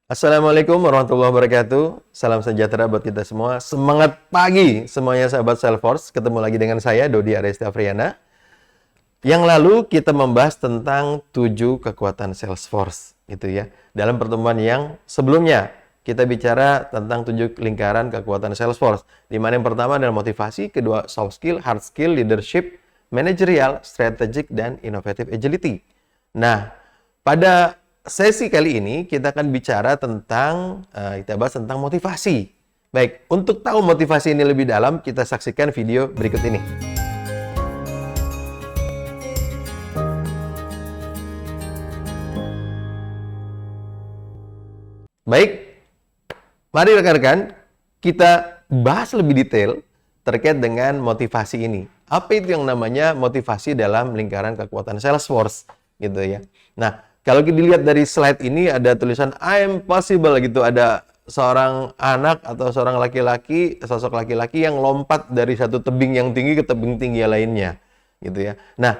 Assalamualaikum warahmatullahi wabarakatuh. Salam sejahtera buat kita semua. Semangat pagi semuanya sahabat Salesforce. Ketemu lagi dengan saya Dodi Aresta Afriana. Yang lalu kita membahas tentang 7 kekuatan Salesforce gitu ya. Dalam pertemuan yang sebelumnya kita bicara tentang 7 lingkaran kekuatan Salesforce. Di mana yang pertama adalah motivasi, kedua soft skill, hard skill, leadership, managerial, strategic, dan innovative agility. Nah, pada sesi kali ini kita akan bicara tentang kita bahas tentang motivasi. Baik, untuk tahu motivasi ini lebih dalam, kita saksikan video berikut ini. Baik, mari rekan-rekan kita bahas lebih detail terkait dengan motivasi ini. Apa itu yang namanya motivasi dalam lingkaran kekuatan Salesforce gitu ya. Nah, kalau dilihat dari slide ini ada tulisan I am possible gitu, ada seorang anak atau seorang laki-laki, sosok laki-laki yang lompat dari satu tebing yang tinggi ke tebing tinggi lainnya gitu ya. Nah,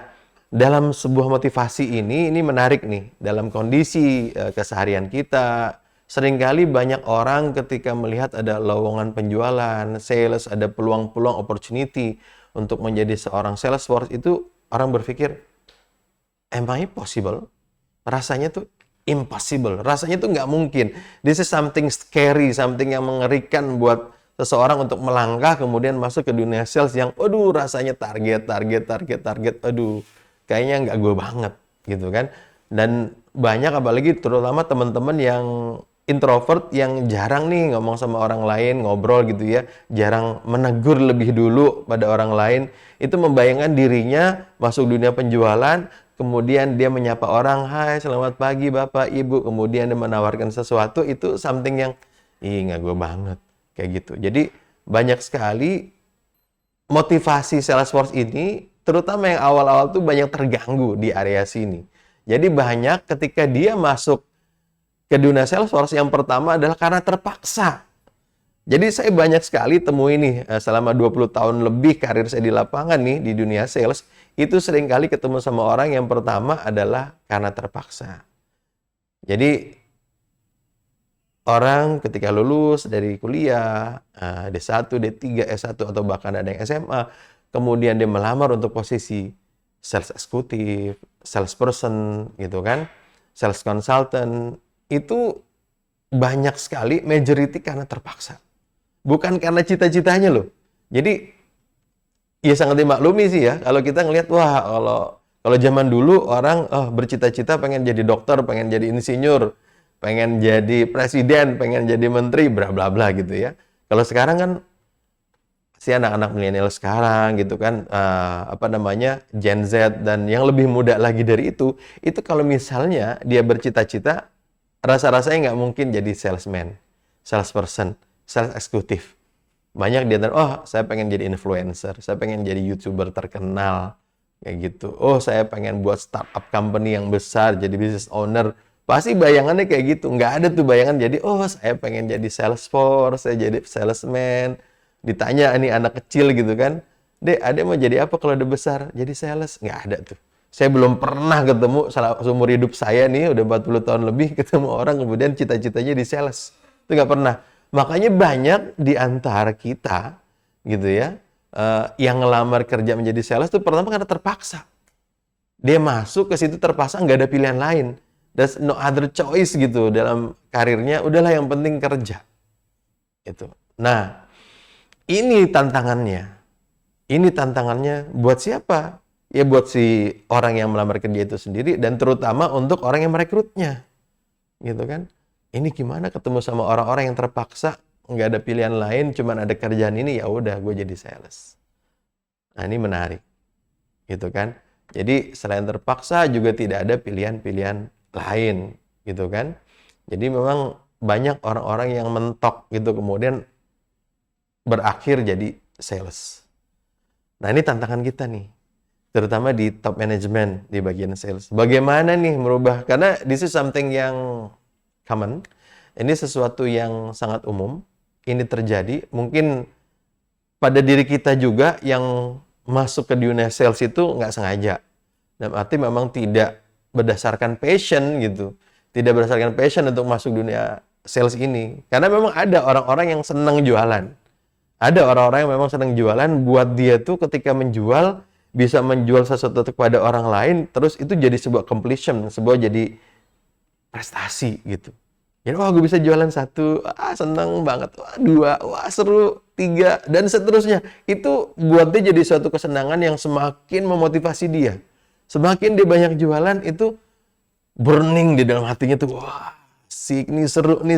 dalam sebuah motivasi ini menarik nih. Dalam kondisi keseharian kita, seringkali banyak orang ketika melihat ada lowongan penjualan, sales, ada peluang-peluang opportunity untuk menjadi seorang Salesforce, itu orang berpikir, am I possible? Rasanya tuh impossible, rasanya tuh nggak mungkin. This is something scary, something yang mengerikan buat seseorang untuk melangkah kemudian masuk ke dunia sales yang, aduh rasanya target, aduh kayaknya nggak gue banget gitu kan. Dan banyak apalagi terutama teman-teman yang introvert yang jarang nih ngomong sama orang lain, ngobrol gitu ya, jarang menegur lebih dulu pada orang lain, itu membayangkan dirinya masuk dunia penjualan, kemudian dia menyapa orang, hai selamat pagi Bapak, Ibu, kemudian dia menawarkan sesuatu, itu something yang, nggak gue banget, kayak gitu. Jadi banyak sekali motivasi Salesforce ini, terutama yang awal-awal tuh banyak terganggu di area sini. Jadi banyak ketika dia masuk ke dunia Salesforce, yang pertama adalah karena terpaksa. Jadi saya banyak sekali temui nih, selama 20 tahun lebih karir saya di lapangan nih, di dunia sales, itu seringkali ketemu sama orang yang pertama adalah karena terpaksa. Jadi, orang ketika lulus dari kuliah, D1, D3, S1, atau bahkan ada yang SMA, kemudian dia melamar untuk posisi sales eksekutif, salesperson, gitu kan, sales consultant, itu banyak sekali, majority karena terpaksa. Bukan karena cita-citanya loh. Jadi, ya sangat dimaklumi sih ya, kalau kita ngelihat, wah kalau zaman dulu orang bercita-cita pengen jadi dokter, pengen jadi insinyur, pengen jadi presiden, pengen jadi menteri, bla bla bla gitu ya. Kalau sekarang kan, si anak-anak milenial sekarang gitu kan, Gen Z dan yang lebih muda lagi dari itu kalau misalnya dia bercita-cita, rasa-rasanya nggak mungkin jadi salesman, salesperson, sales eksekutif. Banyak di antara, saya pengen jadi influencer, saya pengen jadi YouTuber terkenal, kayak gitu. Saya pengen buat startup company yang besar, jadi business owner. Pasti bayangannya kayak gitu. Nggak ada tuh bayangan jadi, saya pengen jadi Salesforce, saya jadi salesman. Ditanya ini anak kecil gitu kan, Dek, adek mau jadi apa kalau udah besar? Jadi sales. Nggak ada tuh. Saya belum pernah ketemu seumur hidup saya nih, udah 40 tahun lebih ketemu orang kemudian cita-citanya di sales. Itu nggak pernah. Makanya banyak di antara kita gitu ya, yang ngelamar kerja menjadi sales itu pertama karena terpaksa. Dia masuk ke situ terpaksa, nggak ada pilihan lain. There's no other choice gitu dalam karirnya, udahlah yang penting kerja. Itu. Nah, ini tantangannya. Ini tantangannya buat siapa? Ya buat si orang yang melamar kerja itu sendiri, dan terutama untuk orang yang merekrutnya. Gitu kan? Ini gimana ketemu sama orang-orang yang terpaksa, nggak ada pilihan lain, cuman ada kerjaan ini, ya udah gue jadi sales. Nah, ini menarik. Gitu kan? Jadi selain terpaksa juga tidak ada pilihan-pilihan lain, gitu kan? Jadi memang banyak orang-orang yang mentok gitu kemudian berakhir jadi sales. Nah, ini tantangan kita nih, terutama di top management di bagian sales. Bagaimana nih merubah, karena this is something yang common, ini sesuatu yang sangat umum, ini terjadi, mungkin pada diri kita juga yang masuk ke dunia sales itu nggak sengaja. Dalam arti memang tidak berdasarkan passion gitu. Tidak berdasarkan passion untuk masuk dunia sales ini. Karena memang ada orang-orang yang senang jualan. Ada orang-orang yang memang senang jualan, buat dia tuh ketika menjual, bisa menjual sesuatu kepada orang lain, terus itu jadi sebuah completion, sebuah jadi prestasi gitu. Jadi, wah gue bisa jualan 1, seneng banget, wah 2, wah seru, 3, dan seterusnya. Itu buat dia jadi suatu kesenangan yang semakin memotivasi dia. Semakin dia banyak jualan, itu burning di dalam hatinya tuh, wah sik, nih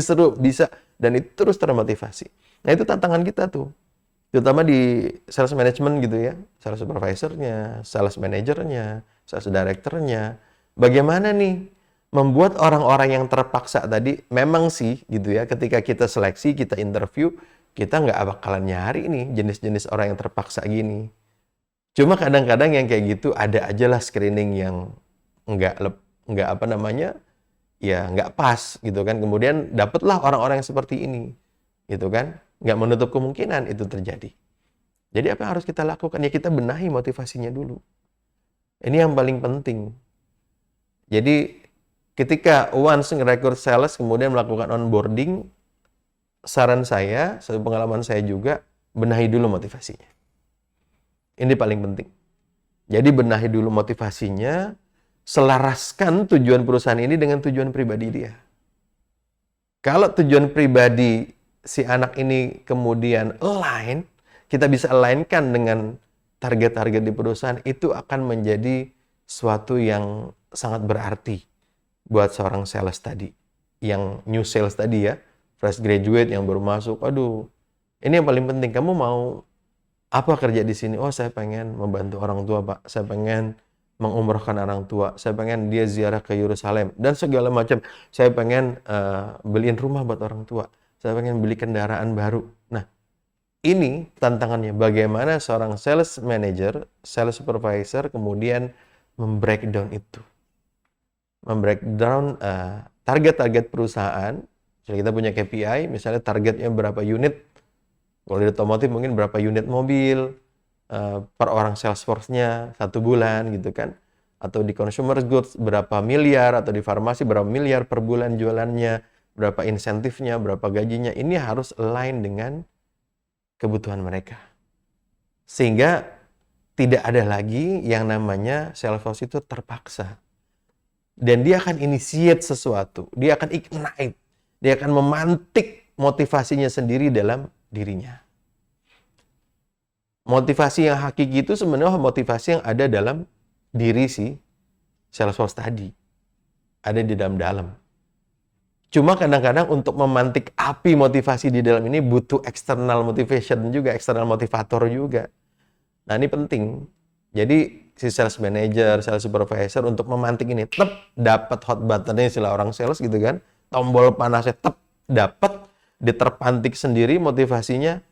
seru, bisa. Dan itu terus termotivasi. Nah itu tantangan kita tuh. Terutama di sales management gitu ya. Sales supervisor-nya, sales manager-nya, sales director-nya. Bagaimana nih membuat orang-orang yang terpaksa tadi, memang sih gitu ya, ketika kita seleksi, kita interview, kita nggak bakalan nyari nih jenis-jenis orang yang terpaksa gini. Cuma kadang-kadang yang kayak gitu ada aja lah screening yang nggak apa namanya, ya nggak pas gitu kan. Kemudian dapatlah orang-orang yang seperti ini, gitu kan. Nggak menutup kemungkinan itu terjadi. Jadi apa yang harus kita lakukan? Ya kita benahi motivasinya dulu. Ini yang paling penting. Jadi ketika once ngerekrut sales kemudian melakukan onboarding, saran saya, pengalaman saya juga, benahi dulu motivasinya. Ini paling penting. Jadi benahi dulu motivasinya, selaraskan tujuan perusahaan ini dengan tujuan pribadi dia. Kalau tujuan pribadi si anak ini kemudian align, kita bisa align-kan dengan target-target di perusahaan, itu akan menjadi suatu yang sangat berarti buat seorang sales tadi. Yang new sales tadi ya, fresh graduate yang baru masuk, aduh, ini yang paling penting. Kamu mau apa kerja di sini? Oh, saya pengen membantu orang tua, Pak. Saya pengen mengumrohkan orang tua. Saya pengen dia ziarah ke Yerusalem. Dan segala macam. Saya pengen beliin rumah buat orang tua. Saya pengen beli kendaraan baru. Nah, ini tantangannya. Bagaimana seorang sales manager, sales supervisor, kemudian membreakdown itu. Membreakdown target-target perusahaan. Jadi kita punya KPI, misalnya targetnya berapa unit. Kalau di otomotif mungkin berapa unit mobil per orang sales force-nya 1 bulan gitu kan. Atau di consumer goods berapa miliar, atau di farmasi berapa miliar per bulan jualannya, berapa insentifnya, berapa gajinya. Ini harus align dengan kebutuhan mereka. Sehingga tidak ada lagi yang namanya sales force itu terpaksa. Dan dia akan initiate sesuatu. Dia akan ignite. Dia akan memantik motivasinya sendiri dalam dirinya. Motivasi yang hakiki itu sebenarnya motivasi yang ada dalam diri si sales force tadi. Ada di dalam-dalam. Cuma kadang-kadang untuk memantik api motivasi di dalam ini butuh external motivation juga, external motivator juga. Nah ini penting. Jadi si sales manager, sales supervisor untuk memantik ini, dapat hot buttonnya istilah orang sales gitu kan, tombol panasnya dapat, diterpantik sendiri motivasinya,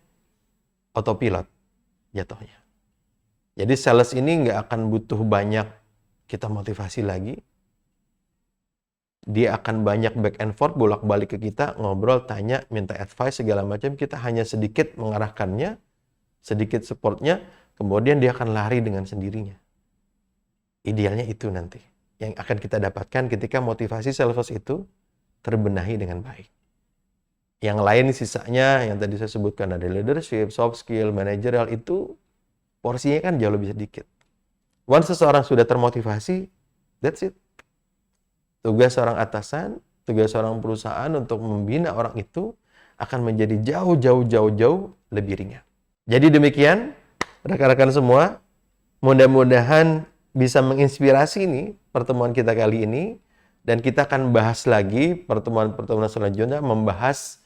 autopilot jatuhnya. Jadi sales ini nggak akan butuh banyak kita motivasi lagi. Dia akan banyak back and forth, bolak-balik ke kita, ngobrol, tanya, minta advice, segala macam. Kita hanya sedikit mengarahkannya, sedikit supportnya, kemudian dia akan lari dengan sendirinya. Idealnya itu nanti. Yang akan kita dapatkan ketika motivasi sales force itu terbenahi dengan baik. Yang lain sisanya, yang tadi saya sebutkan ada leadership, soft skill, managerial, itu porsinya kan jauh lebih sedikit. Once seseorang sudah termotivasi, that's it. Tugas seorang atasan, tugas seorang perusahaan untuk membina orang itu akan menjadi jauh lebih ringan. Jadi demikian, rekan-rekan semua, mudah-mudahan bisa menginspirasi nih pertemuan kita kali ini, dan kita akan bahas lagi pertemuan-pertemuan selanjutnya, membahas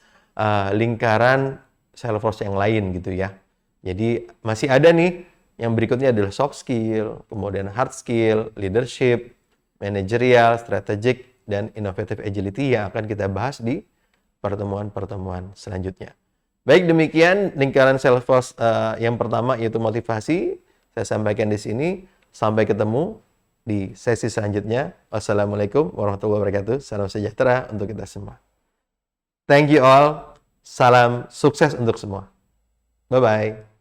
lingkaran sales force yang lain gitu ya. Jadi masih ada nih, yang berikutnya adalah soft skill, kemudian hard skill, leadership, managerial, strategic, dan innovative agility yang akan kita bahas di pertemuan-pertemuan selanjutnya. Baik, demikian lingkaran sales force yang pertama, yaitu motivasi. Saya sampaikan di sini. Sampai ketemu di sesi selanjutnya. Wassalamualaikum warahmatullahi wabarakatuh. Salam sejahtera untuk kita semua. Thank you all. Salam sukses untuk semua. Bye-bye.